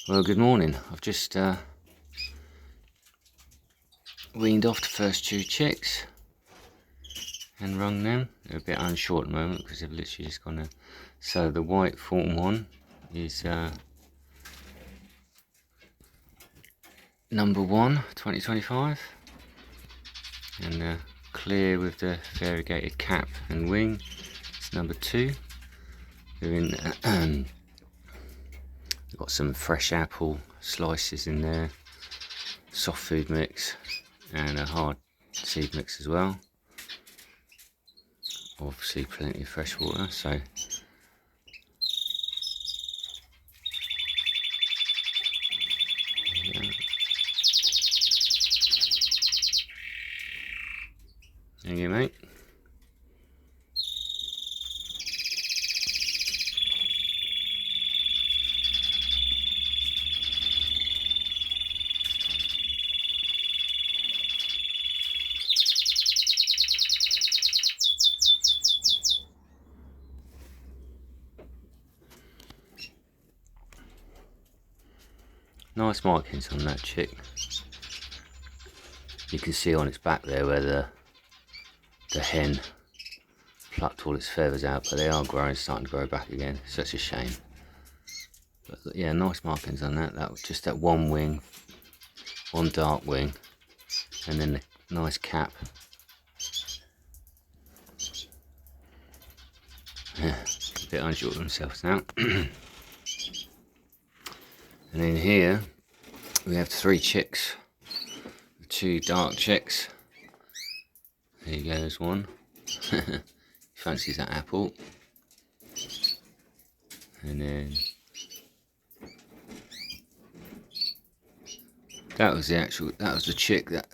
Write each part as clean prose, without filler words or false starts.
Well, good morning. I've just weaned off the first two chicks and rung them. They're a bit unsure at the moment because they've literally just gone there. So the white fawn one is number 1, 2025, and the clear with the variegated cap and wing is number 2. They're in. We've got some fresh apple slices in there, soft food mix, and a hard seed mix as well. Obviously plenty of fresh water, so yeah. There you go, mate. Nice markings on that chick. You can see on its back there where the hen plucked all its feathers out, but they are growing, starting to grow back again. Such a shame. But yeah, nice markings on that. That was just that one wing, one dark wing, and then the nice cap. Yeah, a bit unsure of themselves now. And in here we have 3 chicks, 2 dark chicks. There you go, there's one. Fancies that apple. And then that was the chick that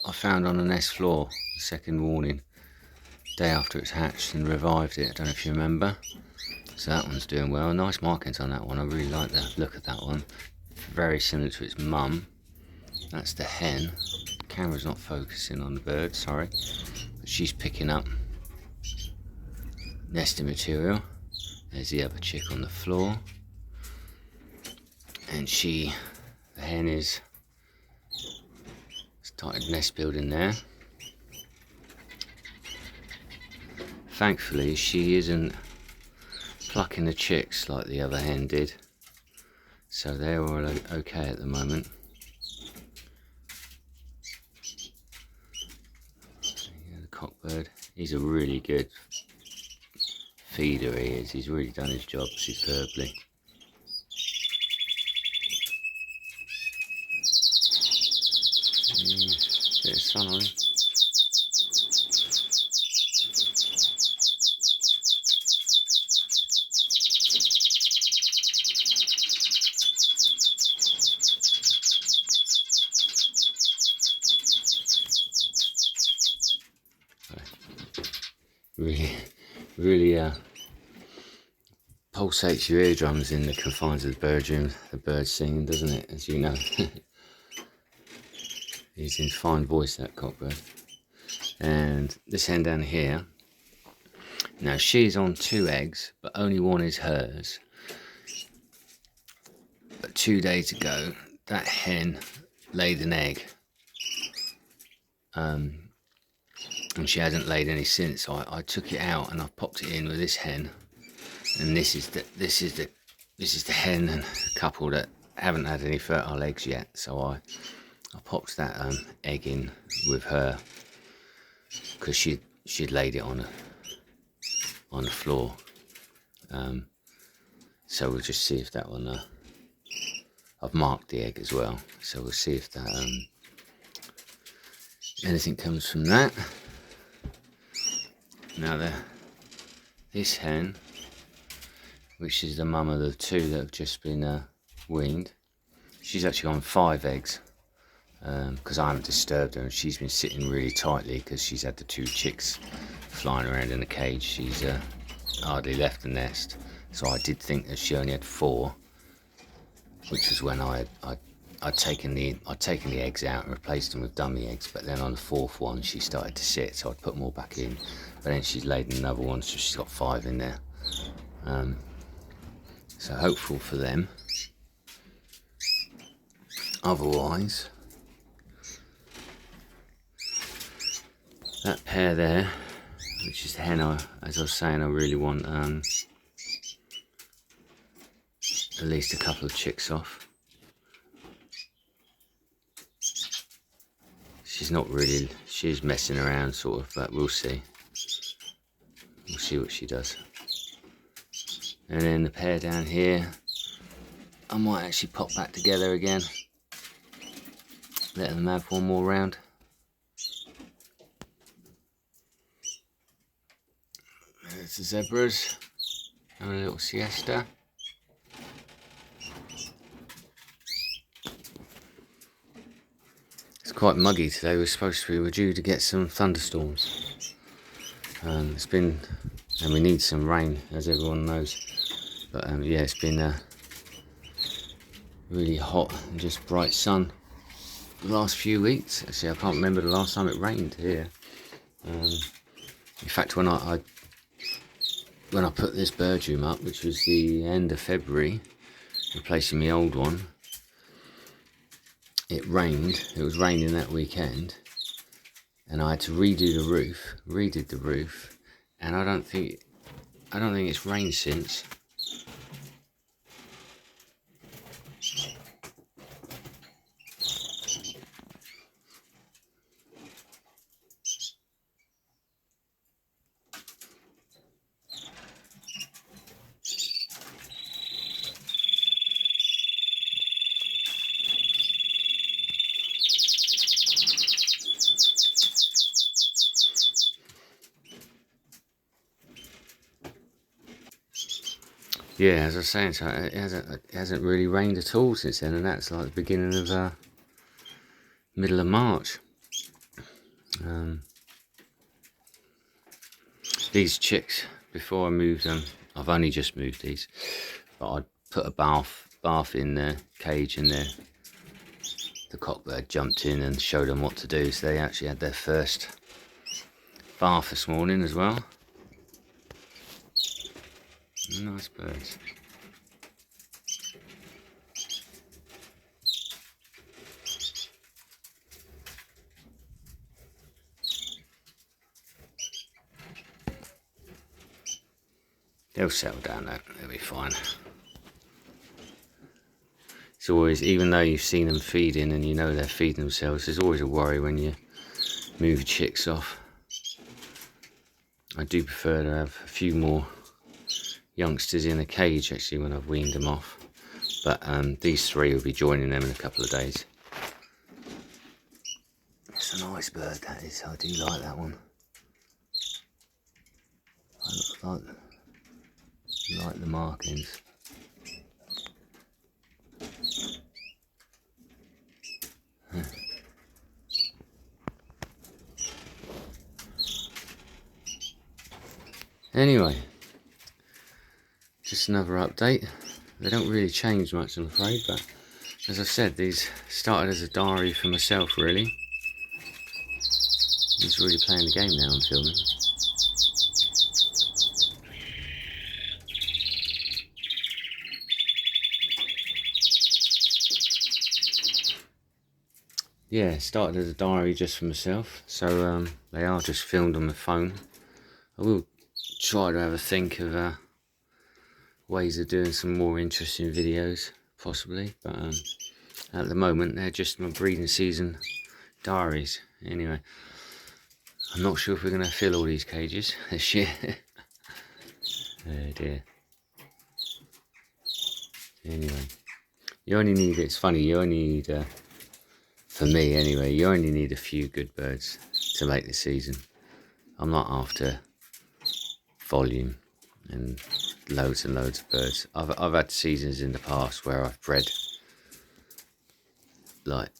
I found on the nest floor the second morning, day after it's hatched, and revived it. I don't know if you remember. So that one's doing well. Nice markings on that one. I really like the look of that one. Very similar to its mum. That's the hen. The camera's not focusing on the bird, sorry. But she's picking up nesting material. There's the other chick on the floor. And the hen is started nest building there. Thankfully, she isn't plucking the chicks like the other hen did, so they're all okay at the moment. Yeah, the cockbird, he's a really good feeder, he is. He's really done his job superbly. Bit of sun on him. Really pulsates your eardrums in the confines of the bird room, the bird singing, doesn't it, as you know. He's in fine voice, that cockbird. And this hen down here, now she's on 2 eggs, but only one is hers. But 2 days ago, that hen laid an egg. And she hasn't laid any since. So I took it out and I popped it in with this hen, and this is the hen and a couple that haven't had any fertile eggs yet. So I popped that egg in with her because she'd laid it on the floor. So we'll just see if that one. I've marked the egg as well, so we'll see if that anything comes from that. Now this hen, which is the mum of the 2 that have just been weaned, she's actually on 5 eggs because I haven't disturbed her, and she's been sitting really tightly because she's had the 2 chicks flying around in the cage. She's hardly left the nest, so I did think that she only had 4, which was when I'd taken the eggs out and replaced them with dummy eggs. But then on the 4th one she started to sit, so I'd put more back in. But then she's laid another one, so she's got 5 in there. So hopeful for them. otherwise, that pair there, which is the hen, as I was saying, I really want at least a couple of chicks off. She's not really, she's messing around sort of, but we'll see. We'll see what she does. And then the pair down here, I might actually pop back together again. Let them have one more round. There's the zebras, and a little siesta. It's quite muggy today. We're due to get some thunderstorms. It's been, and we need some rain, as everyone knows. But yeah, it's been really hot and just bright sun the last few weeks. Actually, I can't remember the last time it rained here. In fact, when I put this bird room up, which was the end of February, replacing my old one, it rained. It was raining that weekend, and I had to redo the roof. Redid the roof, and I don't think it's rained since. Yeah, as I was saying, so it hasn't really rained at all since then, and that's like the beginning of middle of March. These chicks, before I moved them, I've only just moved these, but I'd put a bath in the cage, and the cockbird jumped in and showed them what to do. So they actually had their first bath this morning as well. Nice birds. They'll settle down though, they'll be fine. It's always, even though you've seen them feeding and you know they're feeding themselves, there's always a worry when you move chicks off. I do prefer to have a few more youngsters in a cage actually when I've weaned them off, but these three will be joining them in a couple of days. It's a nice bird, that is. I do like that one. I like the markings. Anyway, just another update. They don't really change much, I'm afraid, but as I've said, these started as a diary for myself, really. I'm just really playing the game now I'm filming. Yeah, started as a diary just for myself, so they are just filmed on my phone. I will try to have a think of ways of doing some more interesting videos, possibly, but at the moment they're just my breeding season diaries. Anyway, I'm not sure if we're going to fill all these cages this year. Oh dear. Anyway, you only need, it's funny, you only need, for me anyway, you only need a few good birds to make the season. I'm not after volume and loads of birds. I've had seasons in the past where I've bred like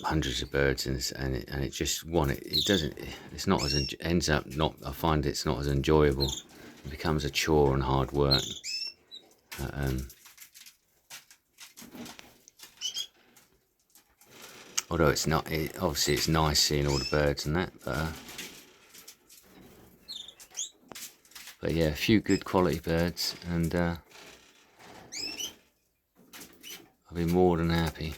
hundreds of birds, and it just it's not as, ends up not, I find it's not as enjoyable. It becomes a chore and hard work. Although it's not, obviously it's nice seeing all the birds and that, but yeah, a few good quality birds, and I've I'll be more than happy.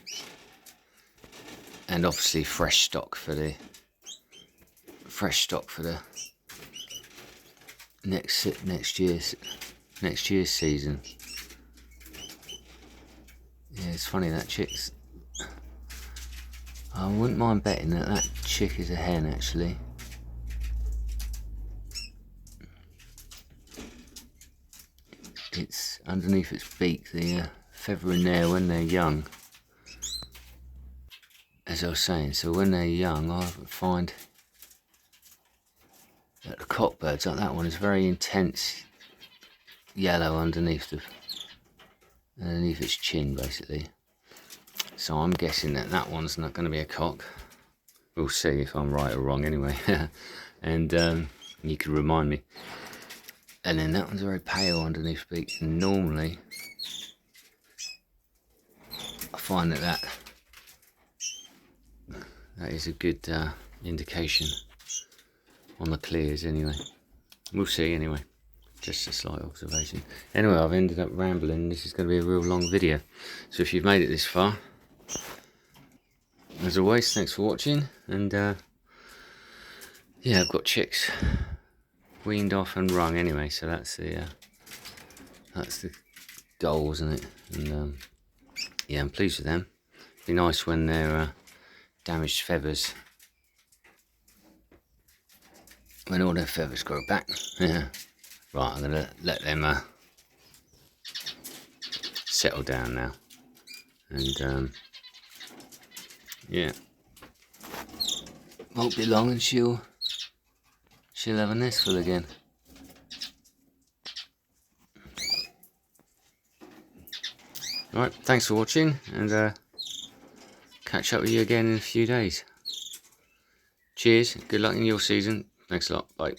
And obviously fresh stock for the next year's season. Yeah, it's funny, that chick's, I wouldn't mind betting that that chick is a hen actually. It's underneath its beak, the feather in there when they're young, as I was saying. So when they're young, I find that the cockbirds, like that one, is very intense yellow underneath its chin, basically. So I'm guessing that that one's not going to be a cock. We'll see if I'm right or wrong anyway. And you can remind me. And then that one's very pale underneath the beak. And normally, I find that is a good indication on the clears anyway. We'll see anyway. Just a slight observation. Anyway, I've ended up rambling. This is going to be a real long video. So if you've made it this far, as always, thanks for watching. And yeah, I've got chicks weaned off and rung anyway, so that's the goal, isn't it? And yeah, I'm pleased with them. Be nice when they're damaged feathers, when all their feathers grow back. Yeah. Right, I'm gonna let them settle down now, and yeah, won't be long and she'll have a nest full again. Right, thanks for watching, and catch up with you again in a few days. Cheers, good luck in your season. Thanks a lot, bye.